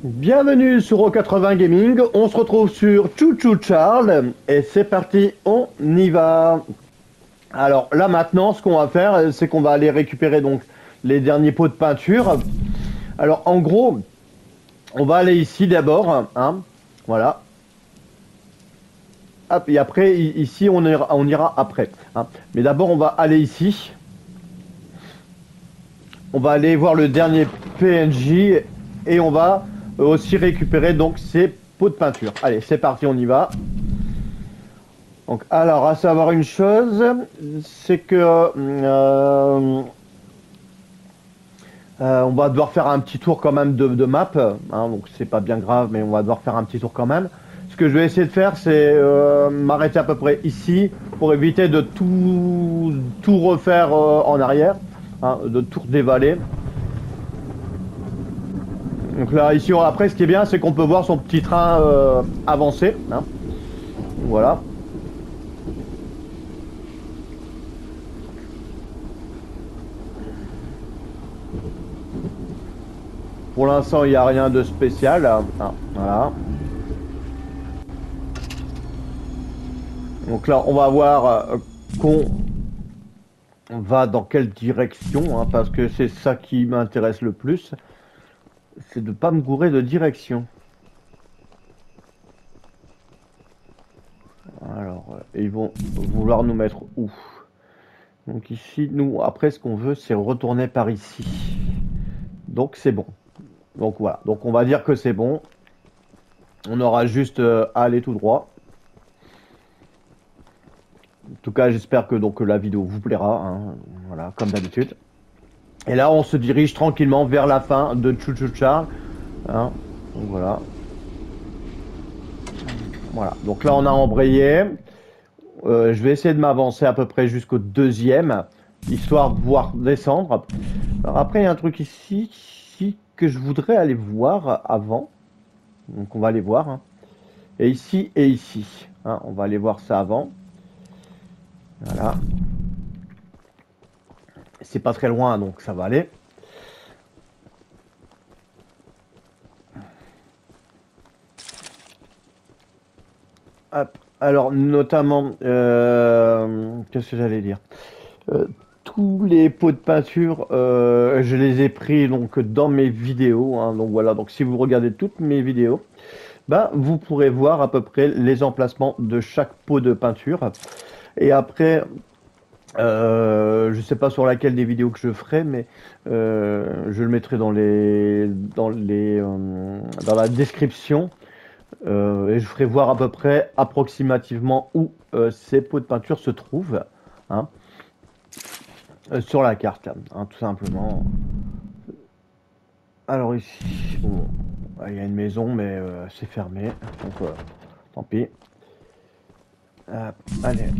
Bienvenue sur O80 Gaming, on se retrouve sur Chouchou Charles et c'est parti, on y va. Alors là maintenant ce qu'on va faire c'est qu'on va aller récupérer donc les derniers pots de peinture. Alors en gros on va aller ici d'abord, hein, voilà. Hop, et après ici on ira après. Hein. Mais d'abord on va aller ici. On va aller voir le dernier PNJ et on va aussi récupérer donc ces pots de peinture. Allez, c'est parti, on y va. Donc, alors, à savoir une chose, c'est que on va devoir faire un petit tour quand même de map. Hein, donc, c'est pas bien grave, mais on va devoir faire un petit tour quand même. Ce que je vais essayer de faire, c'est m'arrêter à peu près ici pour éviter de tout refaire en arrière, hein, de tout dévaler. Donc là, ici, après, ce qui est bien, c'est qu'on peut voir son petit train avancer. Hein. Voilà. Pour l'instant, il n'y a rien de spécial. Ah, voilà. Donc là, on va voir qu'on va dans quelle direction, hein, parce que c'est ça qui m'intéresse le plus. C'est de ne pas me gourer de direction. Alors, ils vont vouloir nous mettre où? Donc ici, nous, après, ce qu'on veut, c'est retourner par ici. Donc c'est bon. Donc voilà. Donc on va dire que c'est bon. On aura juste à aller tout droit. En tout cas, j'espère que donc la vidéo vous plaira. Hein. Voilà, comme d'habitude. Et là, on se dirige tranquillement vers la fin de Chouchou Charles. Hein. Donc voilà. Voilà. Donc là, on a embrayé. Je vais essayer de m'avancer à peu près jusqu'au deuxième, histoire de voir descendre. Alors après, il y a un truc ici que je voudrais aller voir avant. Donc on va aller voir. Hein. Et ici et ici. Hein, on va aller voir ça avant. Voilà. C'est pas très loin, donc ça va aller. Hop. Alors, notamment, qu'est-ce que j'allais dire? Tous les pots de peinture, je les ai pris donc dans mes vidéos. Hein, donc voilà, donc si vous regardez toutes mes vidéos, bah, vous pourrez voir à peu près les emplacements de chaque pot de peinture. Et après, je sais pas sur laquelle des vidéos que je ferai, mais je le mettrai dans dans la description. Et je ferai voir à peu près approximativement où ces pots de peinture se trouvent, hein, sur la carte, hein, tout simplement. Alors ici, bon, il y a une maison, mais c'est fermé, donc tant pis. Allez.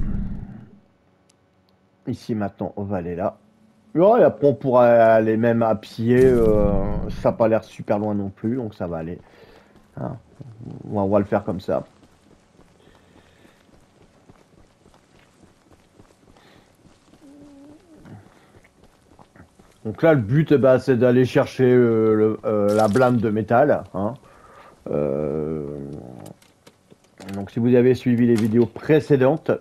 Ici maintenant, on va aller là. Ouais, et après on pourra aller même à pied, ça n'a pas l'air super loin non plus, donc ça va aller. Hein. On va le faire comme ça. Donc là, le but, bah, c'est d'aller chercher la blinde de métal. Hein. Donc si vous avez suivi les vidéos précédentes,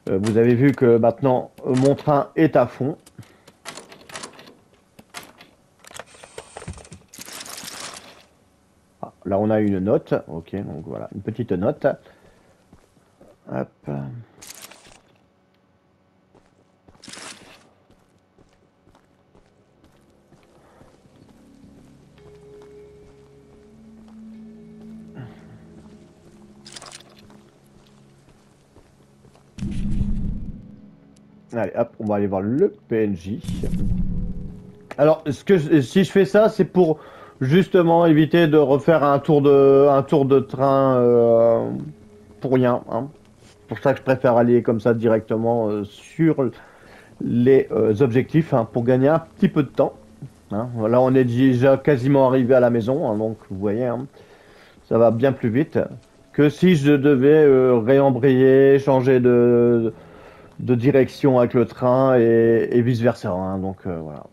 vous avez vu que maintenant, mon train est à fond. Ah, là, on a une note. Ok, donc voilà, une petite note. Hop. Allez, hop, on va aller voir le PNJ. Alors, si je fais ça, c'est pour justement éviter de refaire un tour de train pour rien. Hein. C'est pour ça que je préfère aller comme ça directement sur les objectifs, hein, pour gagner un petit peu de temps. Hein. Là, on est déjà quasiment arrivé à la maison, hein, donc vous voyez, hein, ça va bien plus vite que si je devais réembrayer, changer de direction avec le train et vice-versa. Hein, donc voilà.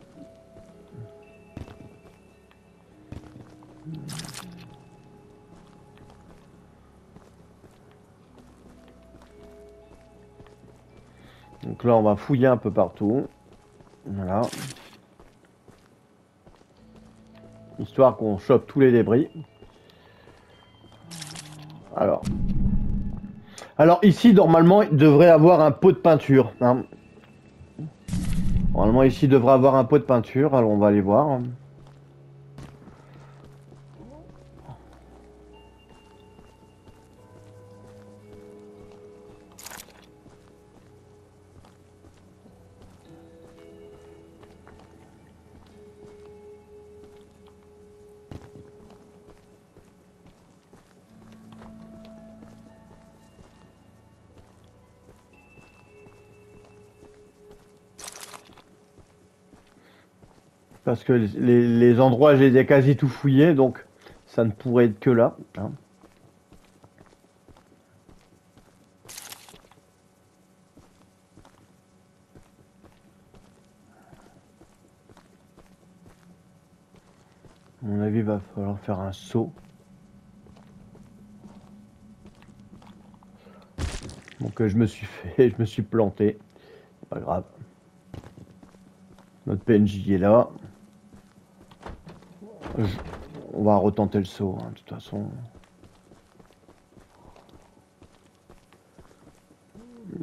Donc là, on va fouiller un peu partout. Voilà. Histoire qu'on chope tous les débris. Alors. Alors ici, normalement, il devrait avoir un pot de peinture. Hein. Normalement, ici, il devrait avoir un pot de peinture. Alors, on va aller voir. Parce que les endroits, j'ai quasi tout fouillé, donc ça ne pourrait être que là. Hein. À mon avis, il va falloir faire un saut. Donc je me suis fait, je me suis planté. Pas grave. Notre PNJ est là. On va retenter le saut, hein, de toute façon.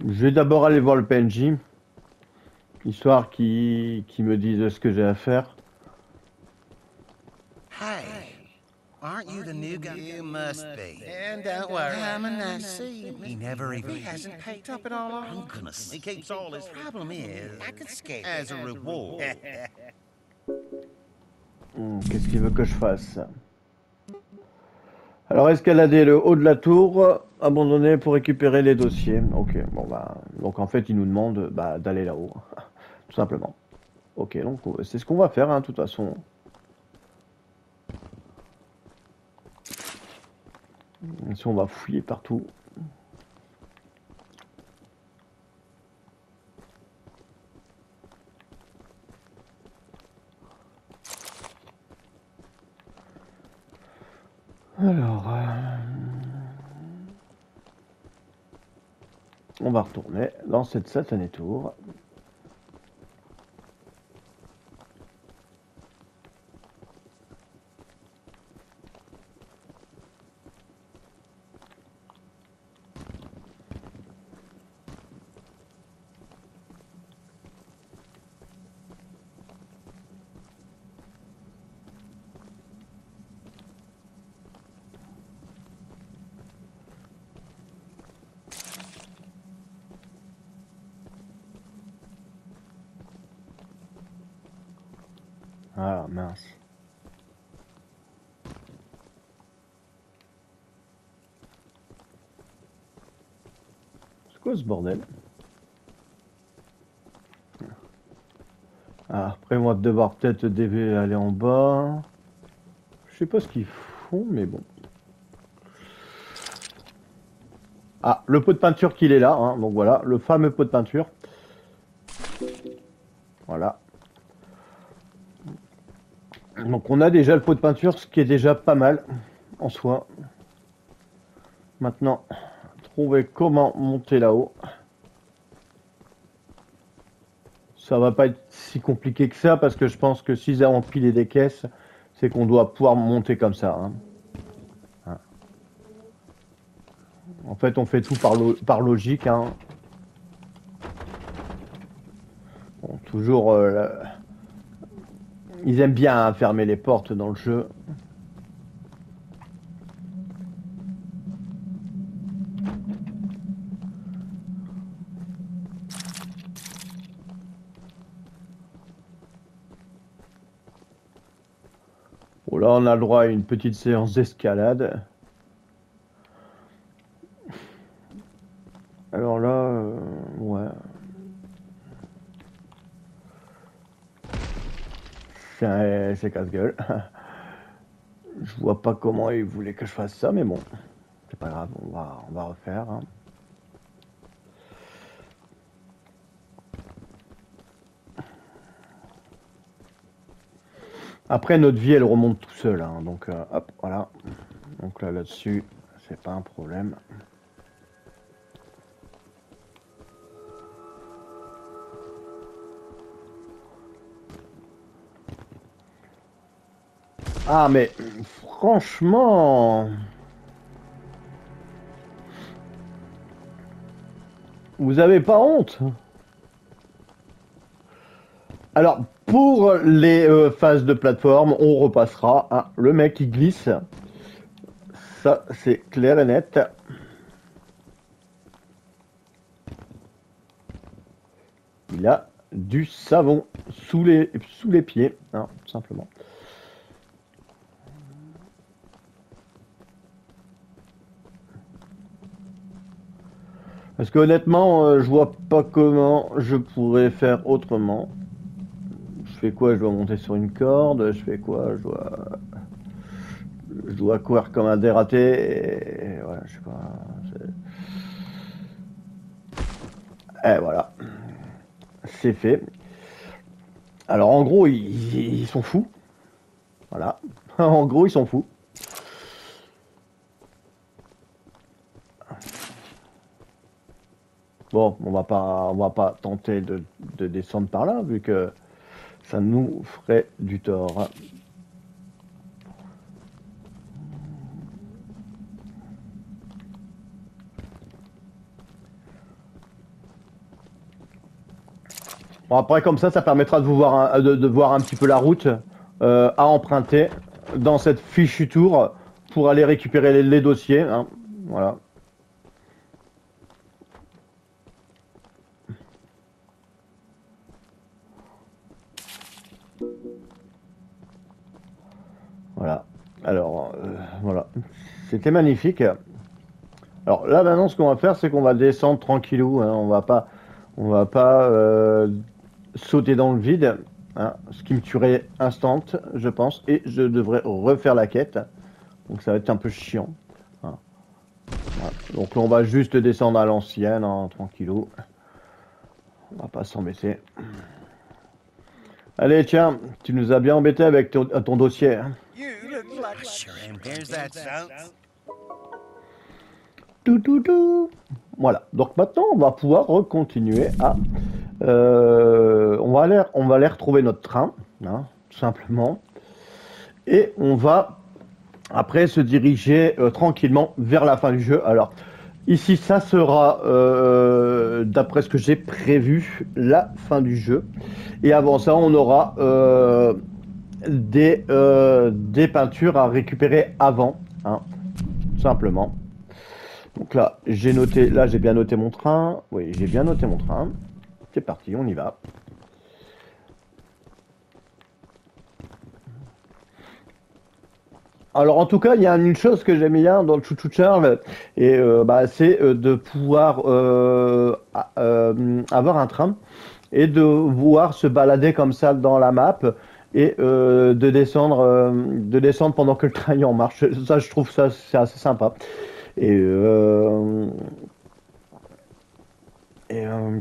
Je vais d'abord aller voir le PNJ. Histoire qu'il me dise ce que j'ai à faire. Aren't you the new guy? You must be. And don't worry, I'm a Nazi. He never even... He hasn't picked up at all. I'm gonna... He keeps all his... Problem is... I could skate as a reward. Qu'est-ce qu'il veut que je fasse? Alors, escalader le haut de la tour, abandonner pour récupérer les dossiers. Ok, bon bah... Donc en fait, il nous demande d'aller là-haut. Tout simplement. Ok, donc c'est ce qu'on va faire, hein, de toute façon. Ici, on va fouiller partout. Alors... on va retourner dans cette satanée tour. Ah mince. C'est quoi ce bordel? Ah, après moi de devoir peut-être aller en bas. Je sais pas ce qu'ils font, mais bon. Ah, le pot de peinture qu'il est là, hein, donc voilà, le fameux pot de peinture. Voilà. Donc on a déjà le pot de peinture, ce qui est déjà pas mal en soi. Maintenant, trouver comment monter là-haut. Ça va pas être si compliqué que ça, parce que je pense que s'ils ont empilé des caisses, c'est qu'on doit pouvoir monter comme ça. Hein. Hein. En fait, on fait tout par logique. Hein. Bon, toujours... ils aiment bien fermer les portes dans le jeu. Bon, là, on a le droit à une petite séance d'escalade. Alors là, ouais. C'est casse-gueule. Je vois pas comment ils voulaient que je fasse ça, mais bon. C'est pas grave, on va refaire. Hein. Après, notre vie, elle remonte tout seul. Hein, donc, hop, voilà. Donc là-dessus, c'est pas un problème. Ah, mais franchement, vous avez pas honte? Alors, pour les phases de plateforme, on repassera. Hein, le mec qui glisse, ça c'est clair et net. Il a du savon sous les pieds, hein, tout simplement. Parce que honnêtement, je vois pas comment je pourrais faire autrement. Je fais quoi? Je dois monter sur une corde. Je fais quoi? Je dois courir comme un dératé. Et voilà, je sais pas. Et voilà, c'est fait. Alors en gros, ils sont fous. Voilà. En gros, ils sont fous. Bon, on va pas tenter de descendre par là, vu que ça nous ferait du tort. Bon, après, comme ça permettra de, vous voir de voir un petit peu la route à emprunter dans cette fichue tour pour aller récupérer les dossiers. Hein. Voilà. Voilà. Alors, voilà. C'était magnifique. Alors là, maintenant, ce qu'on va faire, c'est qu'on va descendre tranquillou. Hein. On va pas sauter dans le vide. Hein, ce qui me tuerait instant, je pense. Et je devrais refaire la quête. Donc ça va être un peu chiant. Hein. Voilà. Donc là, on va juste descendre à l'ancienne, hein, tranquillou. On va pas s'embêter. Allez, tiens, tu nous as bien embêté avec ton dossier. Hein. Tout. Voilà. Donc maintenant, on va pouvoir continuer à... on va aller retrouver notre train, hein, tout simplement. Et on va après se diriger tranquillement vers la fin du jeu. Alors, ici, ça sera, d'après ce que j'ai prévu, la fin du jeu. Et avant ça, on aura des peintures à récupérer avant, hein, tout simplement. Donc là, j'ai bien noté mon train. Oui, j'ai bien noté mon train. C'est parti, on y va. Alors en tout cas, il y a une chose que j'aime bien dans le Chouchou Charles, et c'est de pouvoir avoir un train et de voir se balader comme ça dans la map et de descendre pendant que le train est en marche. Ça, je trouve ça c'est assez sympa. Et,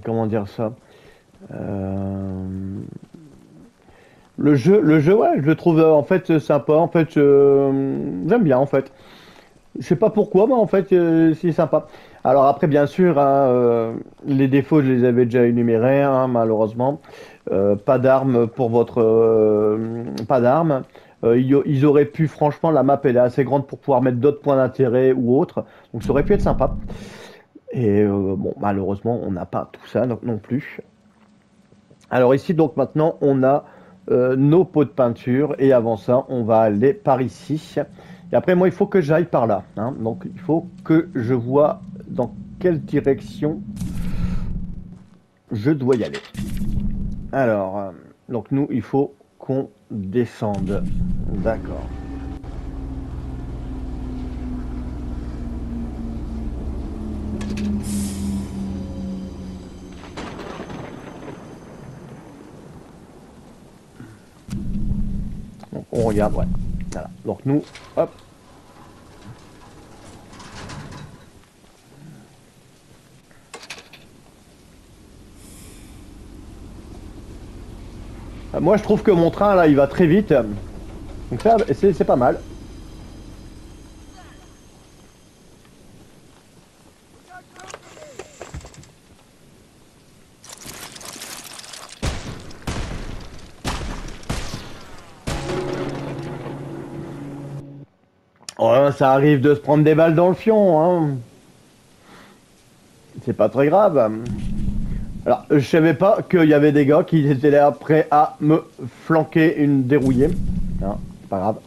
comment dire ça? Le jeu, ouais, je le trouve en fait sympa. En fait, j'aime bien en fait. Je sais pas pourquoi, mais en fait, c'est sympa. Alors après, bien sûr, hein, les défauts, je les avais déjà énumérés, hein, malheureusement. Pas d'armes pour votre, pas d'armes. Ils auraient pu, franchement, la map elle est assez grande pour pouvoir mettre d'autres points d'intérêt ou autres. Donc ça aurait pu être sympa. Et bon, malheureusement, on n'a pas tout ça non plus. Alors ici, donc maintenant, on a nos pots de peinture. Et avant ça, on va aller par ici. Et après, moi, il faut que j'aille par là. Hein. Donc, il faut que je vois dans quelle direction je dois y aller. Alors, donc nous, il faut qu'on descende. D'accord. Donc, on regarde, ouais. Voilà. Donc nous, hop. Moi, je trouve que mon train, là, il va très vite. Donc ça, c'est pas mal. Oh, ça arrive de se prendre des balles dans le fion, hein. C'est pas très grave. Alors, je savais pas qu'il y avait des gars qui étaient là prêts à me flanquer une dérouillée. Non, c'est pas grave.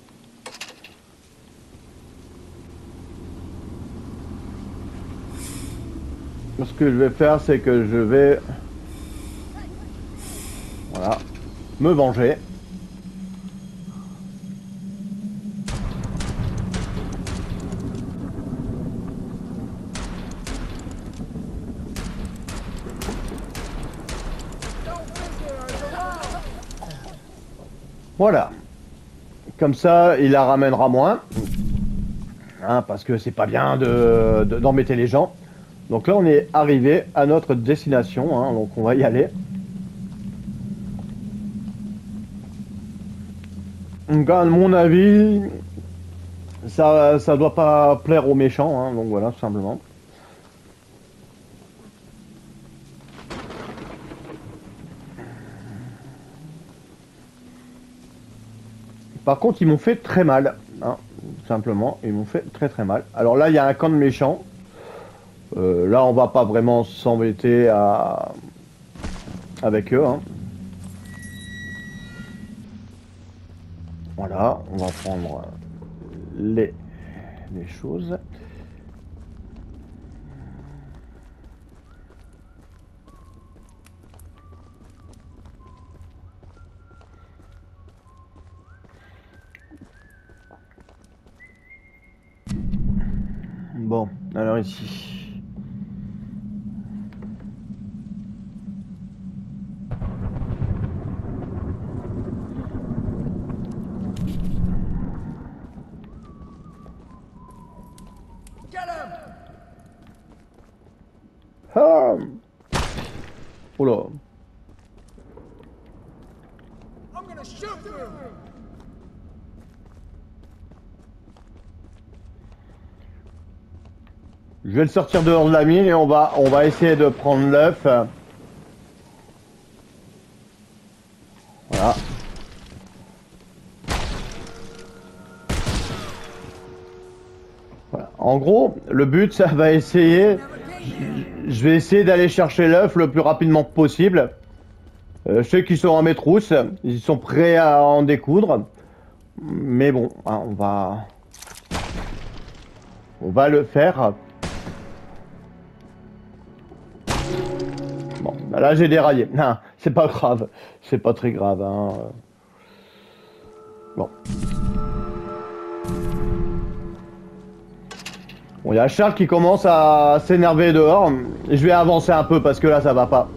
Ce que je vais faire, c'est que je vais... Voilà. Me venger. Voilà. Comme ça, il la ramènera moins. Hein, parce que c'est pas bien d'embêter les gens. Donc là, on est arrivé à notre destination. Hein, donc on va y aller. Donc, à mon avis, ça doit pas plaire aux méchants. Hein, donc voilà, tout simplement. Par contre, ils m'ont fait très mal. Hein, tout simplement, ils m'ont fait très très mal. Alors là, il y a un camp de méchants. Là, on va pas vraiment s'embêter avec eux. Hein. Voilà, on va prendre les choses. Bon, alors ici. Ah! Oula. Je vais le sortir dehors de la mine et on va essayer de prendre l'œuf. Voilà. Voilà. En gros, le but, ça va essayer... Je vais essayer d'aller chercher l'œuf le plus rapidement possible. Je sais qu'ils sont à mes trousses. Ils sont prêts à en découdre. Mais bon, hein, on va le faire. Bon, bah là j'ai déraillé. Non, c'est pas grave. C'est pas très grave. Hein. Bon. Bon, il y a Charles qui commence à s'énerver dehors. Je vais avancer un peu parce que là ça va pas.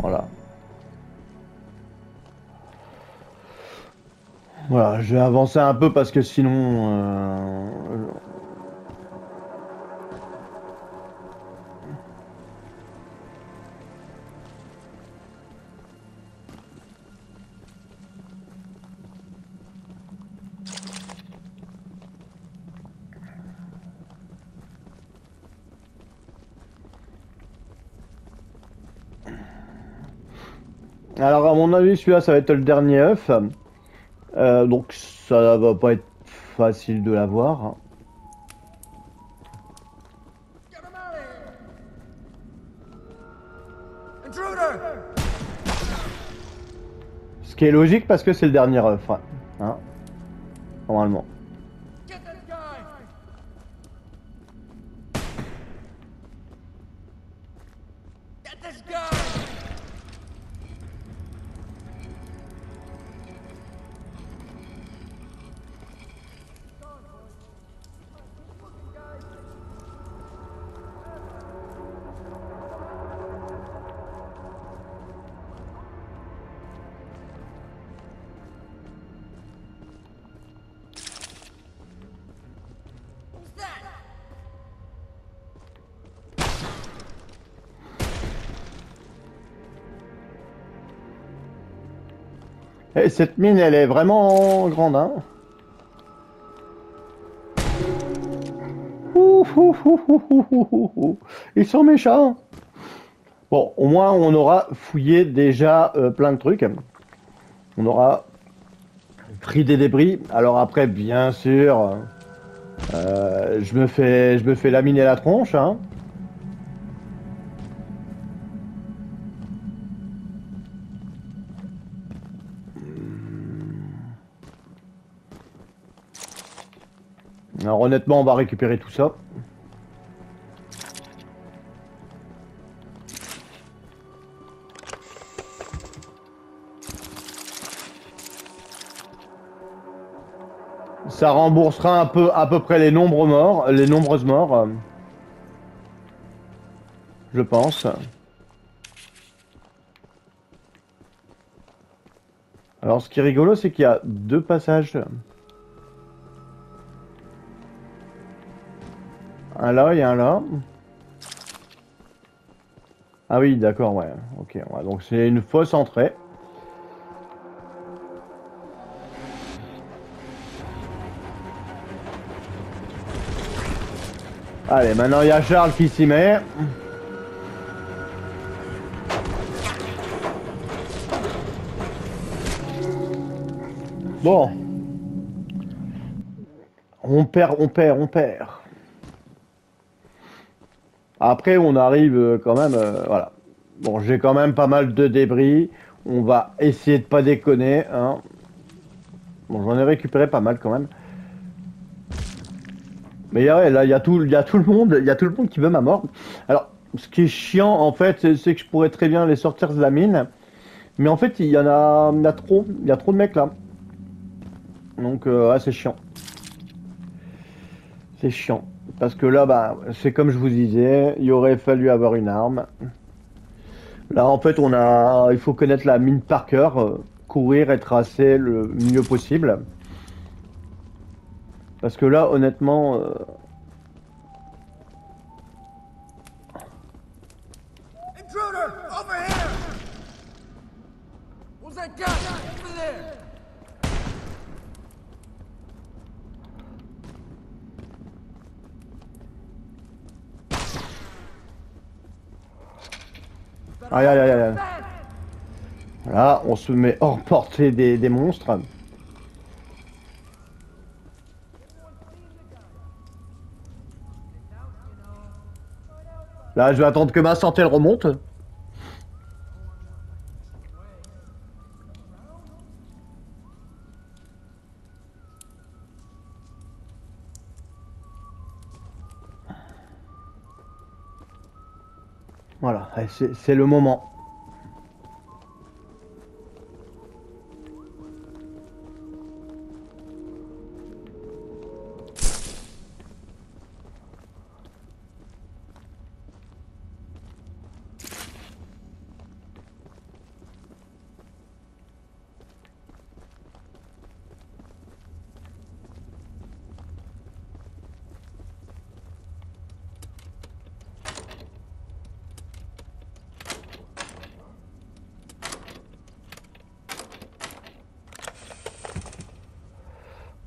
Voilà. Voilà, je vais avancer un peu parce que sinon... Alors à mon avis celui-là ça va être le dernier œuf. Donc ça va pas être facile de l'avoir. Ce qui est logique parce que c'est le dernier œuf. Hein, normalement. Et cette mine, elle est vraiment grande, hein. Ouh, ouh, ouh, ouh, ouh, ouh, ouh. Ils sont méchants. Bon, au moins on aura fouillé déjà plein de trucs. On aura pris des débris. Alors après, bien sûr, je me fais laminer la tronche, hein. Alors honnêtement, on va récupérer tout ça. Ça remboursera un peu, à peu près les nombres morts, les nombreuses morts, je pense. Alors, ce qui est rigolo, c'est qu'il y a deux passages. Un là et un là. Ah oui, d'accord, ouais. Ok, ouais, donc c'est une fausse entrée. Allez, maintenant il y a Charles qui s'y met. Bon. On perd, on perd, on perd. Après, on arrive quand même, voilà. Bon, j'ai quand même pas mal de débris. On va essayer de pas déconner, hein. Bon, j'en ai récupéré pas mal quand même. Mais ouais, là, il y a tout le monde, il y a tout le monde qui veut ma mort. Alors, ce qui est chiant, en fait, c'est que je pourrais très bien les sortir de la mine. Mais en fait, il y a trop. Il y a trop de mecs là. Donc, ouais, c'est chiant. C'est chiant. Parce que là, bah, c'est comme je vous disais, il aurait fallu avoir une arme. Là, en fait, il faut connaître la mine par cœur, courir et tracer le mieux possible. Parce que là, honnêtement, Intruder! Over here! What's that gun? Over there! aïe aïe aïe aïe. Là, on se met hors portée des monstres. Là, je vais attendre que ma santé elle remonte. Voilà, c'est le moment.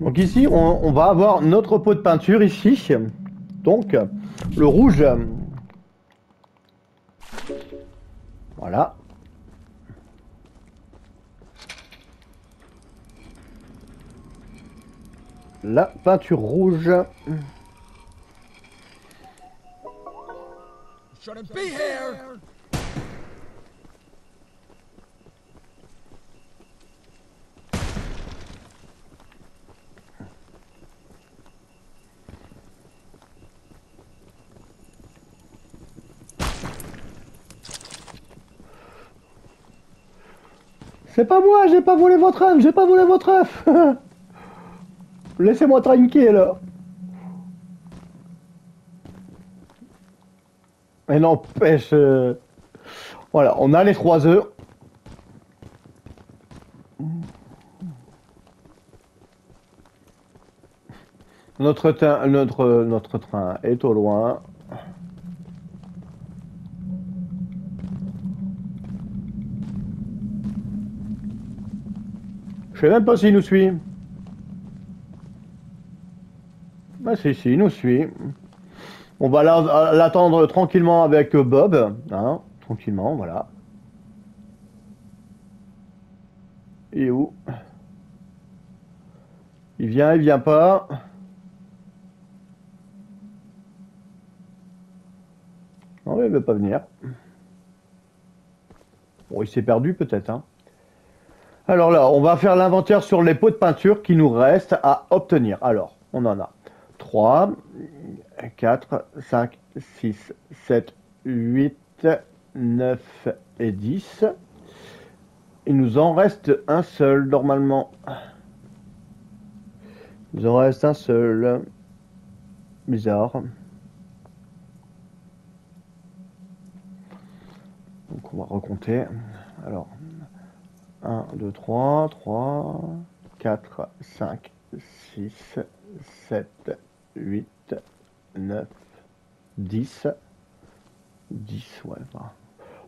Donc ici, on va avoir notre pot de peinture ici. Donc, le rouge. Voilà. La peinture rouge. Shouldn't be here! C'est pas moi, j'ai pas volé votre œuf, j'ai pas volé votre œuf. Laissez-moi tranquille là. Mais n'empêche, voilà, on a les 3 œufs. Notre train est au loin. Je sais même pas s'il nous suit. Ah si, il nous suit. On va l'attendre tranquillement avec Bob, hein, tranquillement, voilà. Et où? Il vient pas. Non, il veut pas venir. Bon, il s'est perdu peut-être, hein. Alors là, on va faire l'inventaire sur les pots de peinture qui nous restent à obtenir. Alors, on en a 3, 4, 5, 6, 7, 8, 9 et 10. Il nous en reste un seul, normalement. Il nous en reste un seul. Bizarre. Donc on va recompter. Alors, 1, 2, 3, 4, 5, 6, 7, 8, 9, 10. 10, ouais.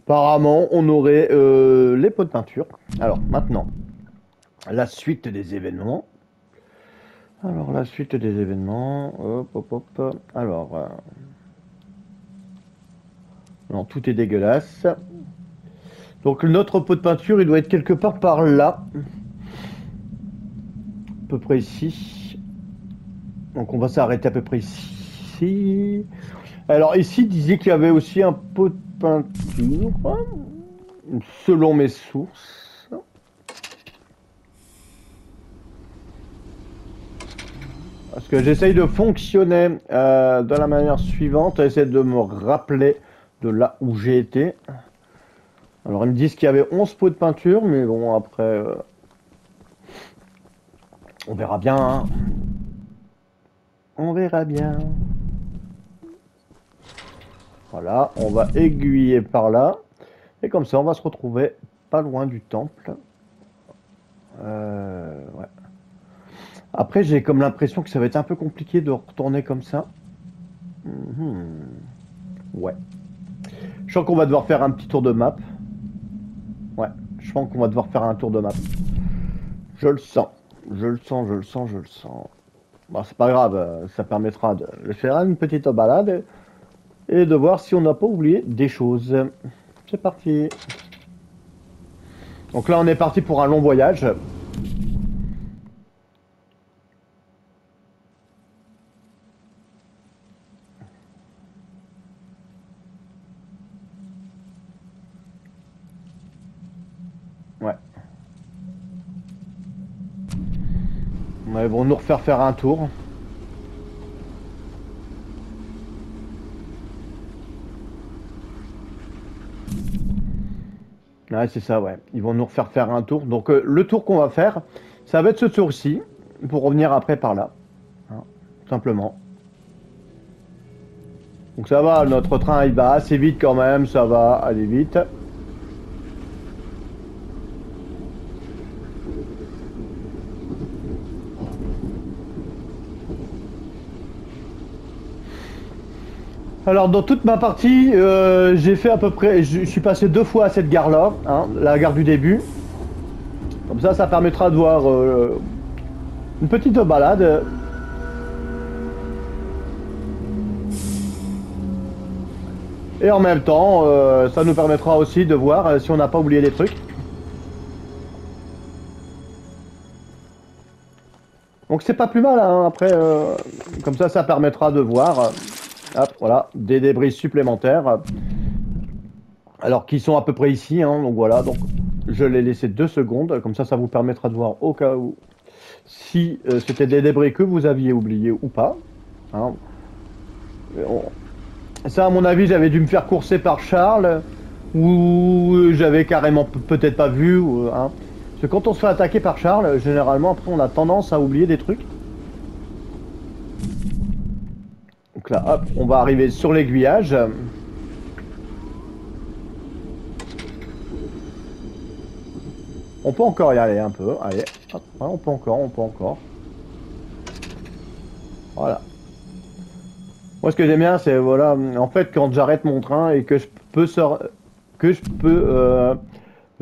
Apparemment, on aurait les pots de peinture. Alors, maintenant, la suite des événements. Alors, la suite des événements. Hop, hop, hop. Alors, non, tout est dégueulasse. Donc, notre pot de peinture, il doit être quelque part par là. À peu près ici. Donc, on va s'arrêter à peu près ici. Alors, ici, il disait qu'il y avait aussi un pot de peinture. Selon mes sources. Parce que j'essaye de fonctionner de la manière suivante, essayer de me rappeler de là où j'ai été. Alors ils me disent qu'il y avait 11 pots de peinture, mais bon après, on verra bien. Hein. On verra bien. Voilà, on va aiguiller par là. Et comme ça, on va se retrouver pas loin du temple. Ouais. Après, j'ai comme l'impression que ça va être un peu compliqué de retourner comme ça. Ouais. Je sens qu'on va devoir faire un petit tour de map. Ouais, je pense qu'on va devoir faire un tour de map. Je le sens. Je le sens, je le sens, je le sens. Bon, c'est pas grave, ça permettra de faire une petite balade et de voir si on n'a pas oublié des choses. C'est parti. Donc là, on est parti pour un long voyage. Ouais. Ouais, ils vont nous refaire faire un tour. Ouais, c'est ça, ouais. Ils vont nous refaire faire un tour. Donc, le tour qu'on va faire, ça va être ce tour-ci, pour revenir après par là. Hein, simplement. Donc ça va, notre train, il va assez vite quand même, ça va aller vite. Alors dans toute ma partie, j'ai fait à peu près, je suis passé 2 fois à cette gare-là, hein, la gare du début. Comme ça permettra de voir une petite balade. Et en même temps, ça nous permettra aussi de voir si on n'a pas oublié des trucs. Donc c'est pas plus mal, hein, après, comme ça permettra de voir. Hop, voilà, des débris supplémentaires. Alors, qui sont à peu près ici, hein, donc voilà, donc je l'ai laissé 2 secondes, comme ça vous permettra de voir au cas où si c'était des débris que vous aviez oubliés ou pas. Hein. Ça, à mon avis, j'avais dû me faire courser par Charles, ou j'avais carrément peut-être pas vu. Hein. Parce que quand on se fait attaquer par Charles, généralement, après, on a tendance à oublier des trucs. Donc là, hop, on va arriver sur l'aiguillage. On peut encore y aller un peu. Allez, hop, ouais, on peut encore. Voilà. Moi, ce que j'aime bien, c'est, voilà, en fait, quand j'arrête mon train et que je peux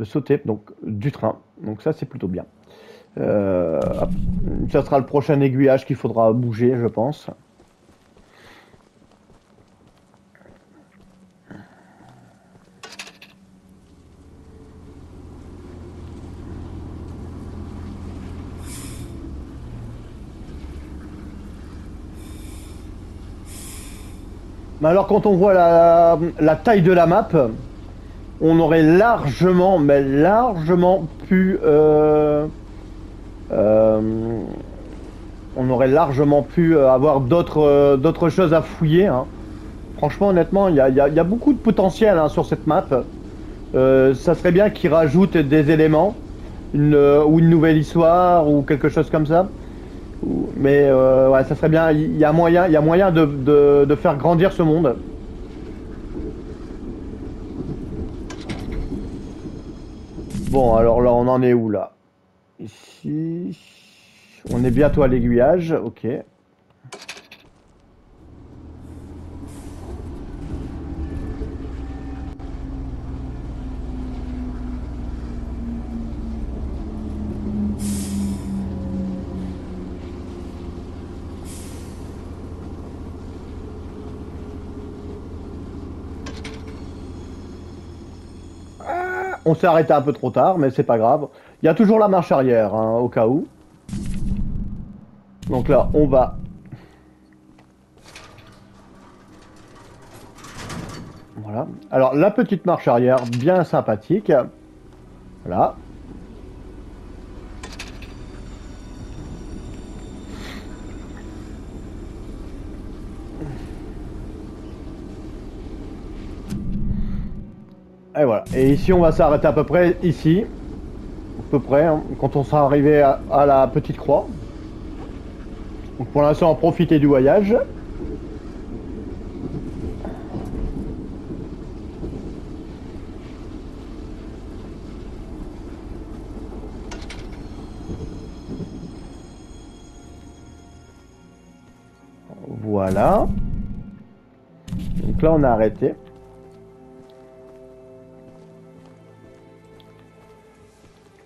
sauter donc, du train. Donc ça, c'est plutôt bien. Hop. Ça sera le prochain aiguillage qu'il faudra bouger, je pense. Mais alors quand on voit la taille de la map, on aurait largement, mais largement pu... on aurait largement pu avoir d'autres choses à fouiller. Hein. Franchement, honnêtement, il y a beaucoup de potentiel hein, sur cette map. Ça serait bien qu'ils rajoutent des éléments, ou une nouvelle histoire, ou quelque chose comme ça. Mais ouais, ça serait bien. Il y a moyen de faire grandir ce monde. Bon, alors là, on en est où là? Ici, on est bientôt à l'aiguillage, ok. On s'est arrêté un peu trop tard, mais c'est pas grave. Il y a toujours la marche arrière, hein, au cas où. Donc là, on va... Voilà. Alors, la petite marche arrière, bien sympathique. Voilà. Et voilà. Et ici, on va s'arrêter à peu près ici. À peu près, hein, quand on sera arrivé à la petite croix. Donc pour l'instant, profiter du voyage. Voilà. Donc là, on a arrêté.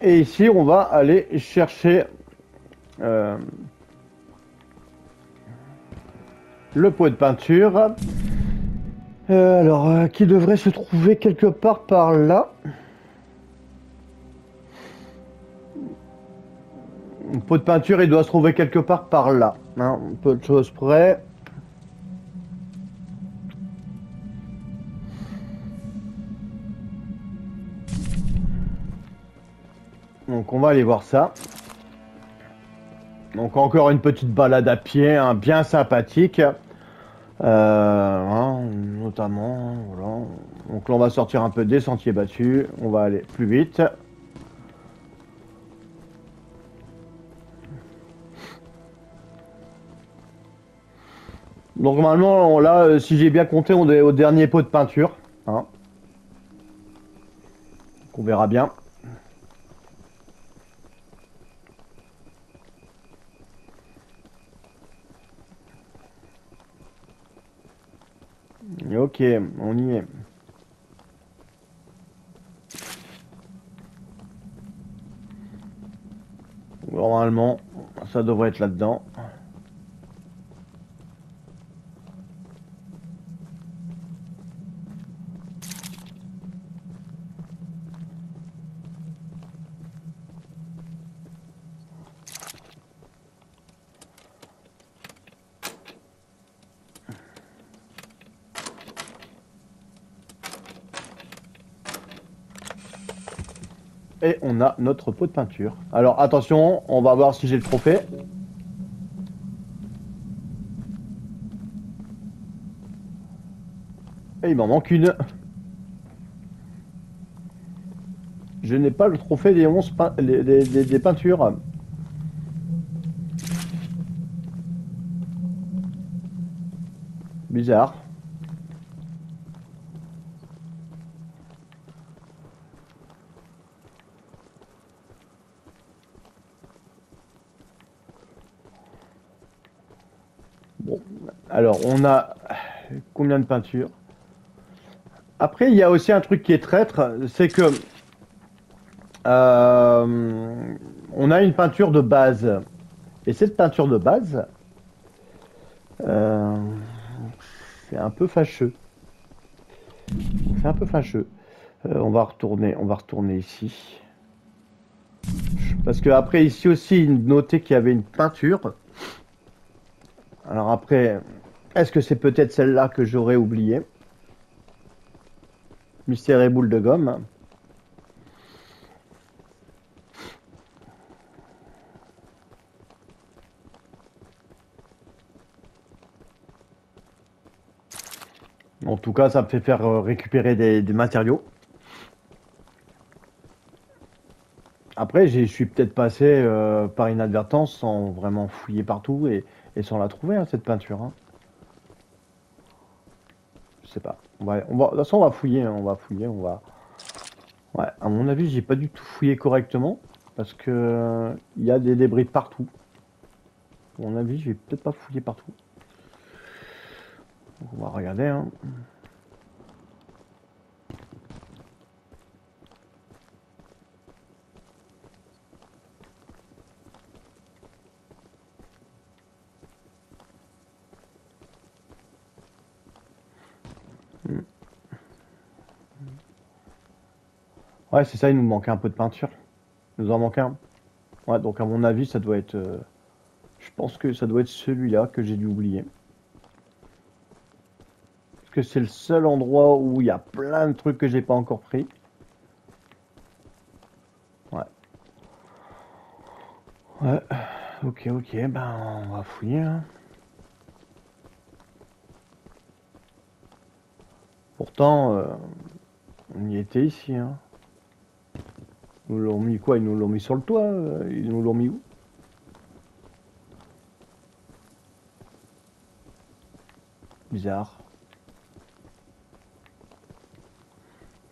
Et ici, on va aller chercher le pot de peinture. Alors, qui devrait se trouver quelque part par là. Le pot de peinture, il doit se trouver quelque part par là. Hein, peu de choses près. Donc on va aller voir ça. Donc encore une petite balade à pied, hein, bien sympathique. Hein, notamment, voilà. Donc là on va sortir un peu des sentiers battus. On va aller plus vite. Normalement là, si j'ai bien compté, on est au dernier pot de peinture. Hein. Donc, on verra bien. Ok, on y est. Normalement, ça devrait être là-dedans. Et on a notre pot de peinture. Alors attention, on va voir si j'ai le trophée. Et il m'en manque une. Je n'ai pas le trophée des 11 des peintures. Bizarre. Bon, alors on a combien de peintures? Après, il y a aussi un truc qui est traître, c'est que on a une peinture de base. Et cette peinture de base, c'est un peu fâcheux. C'est un peu fâcheux. On va retourner ici. Parce que après ici aussi, il notait qu'il y avait une peinture. Alors après, Est-ce que c'est peut-être celle-là que j'aurais oublié? Mystère et boule de gomme. En tout cas, ça me fait faire récupérer des matériaux. Après, je suis peut-être passé par inadvertance sans vraiment fouiller partout et sans la trouver, hein, cette peinture. Hein. Je sais pas. De toute façon, on va fouiller. Hein, on va fouiller. On va. Ouais, à mon avis, j'ai pas du tout fouillé correctement parce que il y a des débris partout. À mon avis, je vais peut-être pas fouiller partout. Donc, on va regarder. Hein. Ouais, c'est ça, il nous manquait un peu de peinture. Il nous en manquait un. Ouais, donc à mon avis, ça doit être... je pense que ça doit être celui-là que j'ai dû oublier. Parce que c'est le seul endroit où il y a plein de trucs que j'ai pas encore pris. Ouais. Ouais. Ok, ben on va fouiller. Hein. Pourtant, on y était ici. Hein. Ils nous l'ont mis quoi? Ils nous l'ont mis sur le toit? Ils nous l'ont mis où? Bizarre.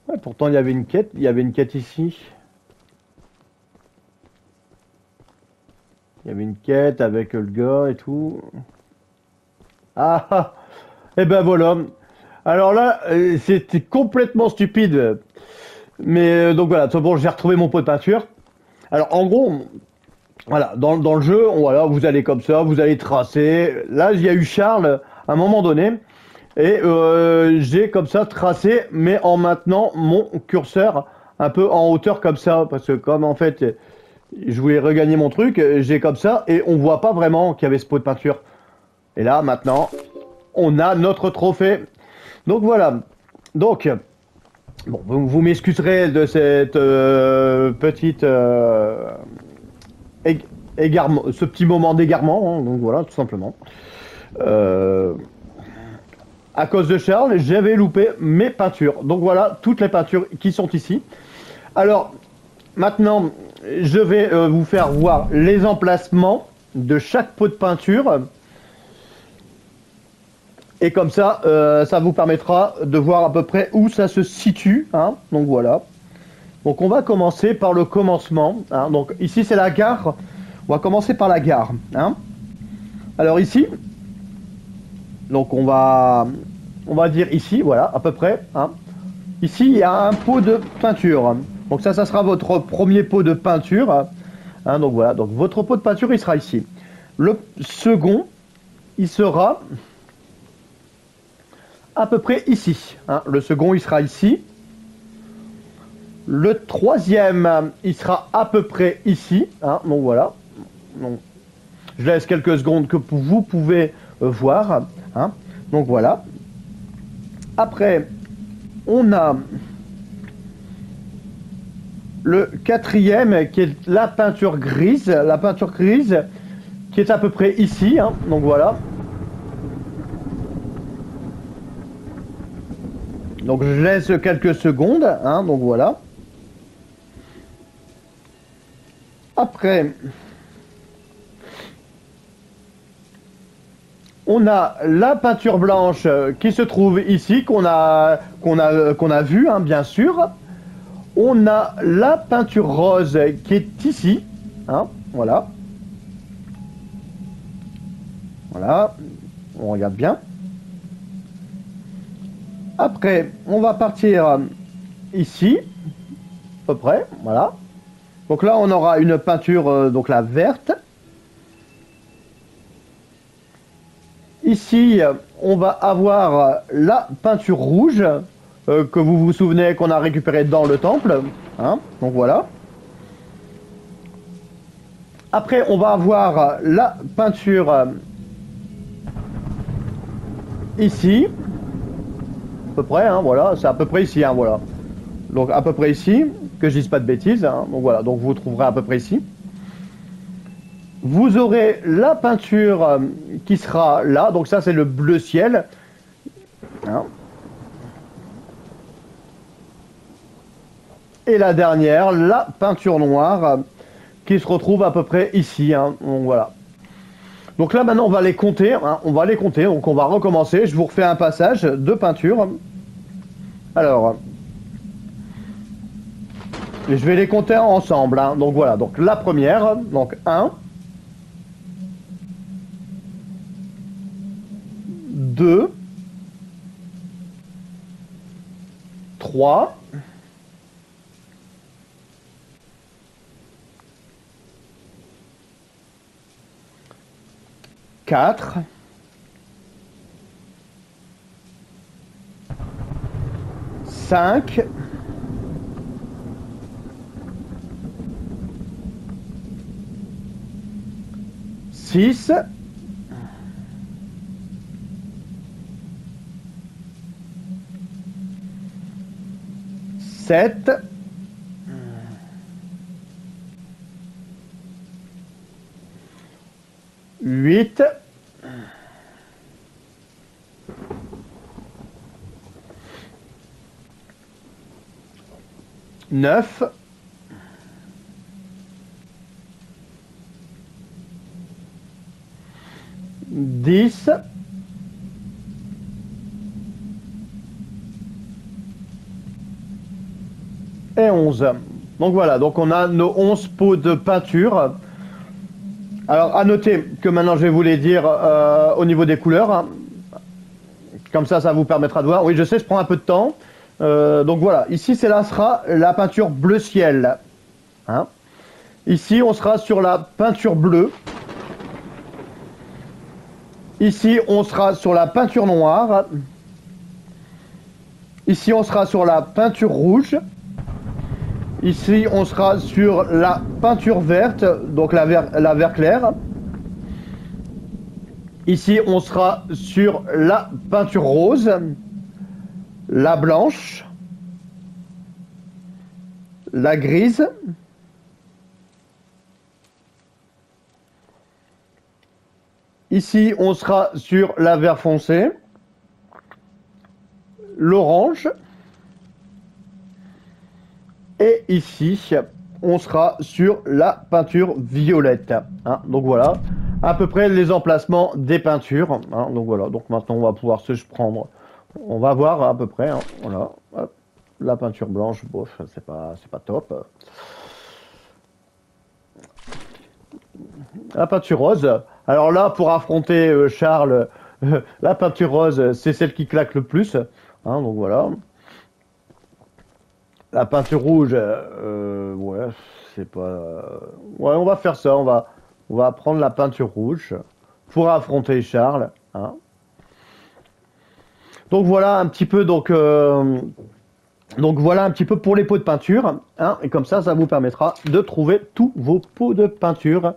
Ouais, pourtant il y avait une quête. Il y avait une quête ici. Il y avait une quête avec le gars et tout. Ah ah. Et ben voilà. Alors là, c'était complètement stupide. Mais donc voilà, bon, j'ai retrouvé mon pot de peinture. Alors en gros, voilà, dans le jeu, voilà, vous allez comme ça, vous allez tracer. Là, il y a eu Charles à un moment donné. Et j'ai comme ça tracé, mais en maintenant mon curseur un peu en hauteur comme ça. Parce que comme en fait, je voulais regagner mon truc, j'ai comme ça, et on voit pas vraiment qu'il y avait ce pot de peinture. Et là, maintenant, on a notre trophée. Donc voilà. Donc... Bon, vous m'excuserez de cette petite égarement, ce petit moment d'égarement, hein, donc voilà, tout simplement. À cause de Charles, j'avais loupé mes peintures. Donc voilà, toutes les peintures qui sont ici. Alors, maintenant, je vais vous faire voir les emplacements de chaque pot de peinture. Et comme ça, ça vous permettra de voir à peu près où ça se situe. Hein. Donc voilà. Donc on va commencer par le commencement. Hein. Donc ici c'est la gare. On va commencer par la gare. Hein. Alors ici, donc on va dire ici, voilà, à peu près. Hein. Ici il y a un pot de peinture. Donc ça sera votre premier pot de peinture. Hein. Donc voilà. Donc votre pot de peinture il sera ici. Le second, il sera à peu près ici. Hein. Le second, il sera ici. Le troisième, il sera à peu près ici. Hein. Donc voilà. Donc, je laisse quelques secondes que vous pouvez voir. Hein. Donc voilà. Après, on a le quatrième qui est la peinture grise. La peinture grise qui est à peu près ici. Hein. Donc voilà. Donc je laisse quelques secondes, hein, donc voilà. Après, on a la peinture blanche qui se trouve ici, qu'on a vu, hein, bien sûr. On a la peinture rose qui est ici, hein, voilà. Voilà, on regarde bien. Après, on va partir ici, à peu près, voilà. Donc là, on aura une peinture, donc la verte. Ici, on va avoir la peinture rouge, que vous vous souvenez qu'on a récupérée dans le temple. Hein, donc voilà. Après, on va avoir la peinture ici, à peu près, hein, voilà, c'est à peu près ici, hein, voilà. Donc à peu près ici, que je dise pas de bêtises, hein, donc voilà, donc vous trouverez à peu près ici. Vous aurez la peinture qui sera là, donc ça c'est le bleu ciel. Hein. Et la dernière, la peinture noire, qui se retrouve à peu près ici, hein, donc voilà. Donc là maintenant on va les compter, hein, on va les compter, donc on va recommencer, je vous refais un passage de peinture. Alors, je vais les compter ensemble, hein, donc voilà, donc la première, donc 1, 2, 3, 4, 5, 6, 7, 8, 9, 10, 11. Donc voilà, donc on a nos 11 pots de peinture. Alors à noter que maintenant je vais vous les dire au niveau des couleurs. Hein. Comme ça vous permettra de voir. Oui, je sais, je prends un peu de temps. Donc voilà, ici sera la peinture bleu ciel. Hein. Ici on sera sur la peinture bleue. Ici on sera sur la peinture noire. Ici on sera sur la peinture rouge. Ici on sera sur la peinture verte, donc la vert clair. Ici on sera sur la peinture rose, la blanche, la grise, ici on sera sur la vert foncé, l'orange, et ici on sera sur la peinture violette. Hein, donc voilà, à peu près les emplacements des peintures. Hein, donc voilà, donc maintenant on va pouvoir se prendre. On va voir à peu près. Hein, voilà, hop, la peinture blanche, bof, c'est pas top. La peinture rose. Alors là, pour affronter Charles, la peinture rose, c'est celle qui claque le plus. Hein, donc voilà. La peinture rouge, ouais, c'est pas... Ouais, on va faire ça, on va prendre la peinture rouge pour affronter Charles. Hein. Donc voilà un petit peu, donc voilà un petit peu pour les pots de peinture. Hein, et comme ça vous permettra de trouver tous vos pots de peinture.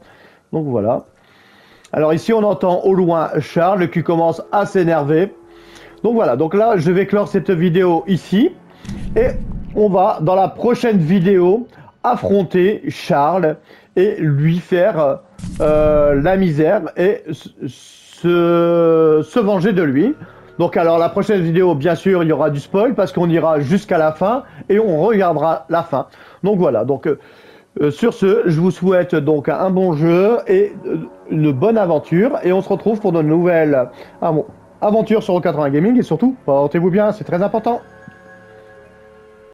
Donc voilà. Alors ici, on entend au loin Charles qui commence à s'énerver. Donc voilà, donc là, je vais clore cette vidéo ici. Et on va, dans la prochaine vidéo, affronter Charles et lui faire la misère et se venger de lui. Donc alors, la prochaine vidéo, bien sûr, il y aura du spoil parce qu'on ira jusqu'à la fin et on regardera la fin. Donc voilà, donc sur ce, je vous souhaite donc un bon jeu et une bonne aventure. Et on se retrouve pour de nouvelles aventures sur O80 Gaming et surtout, portez-vous bien, c'est très important.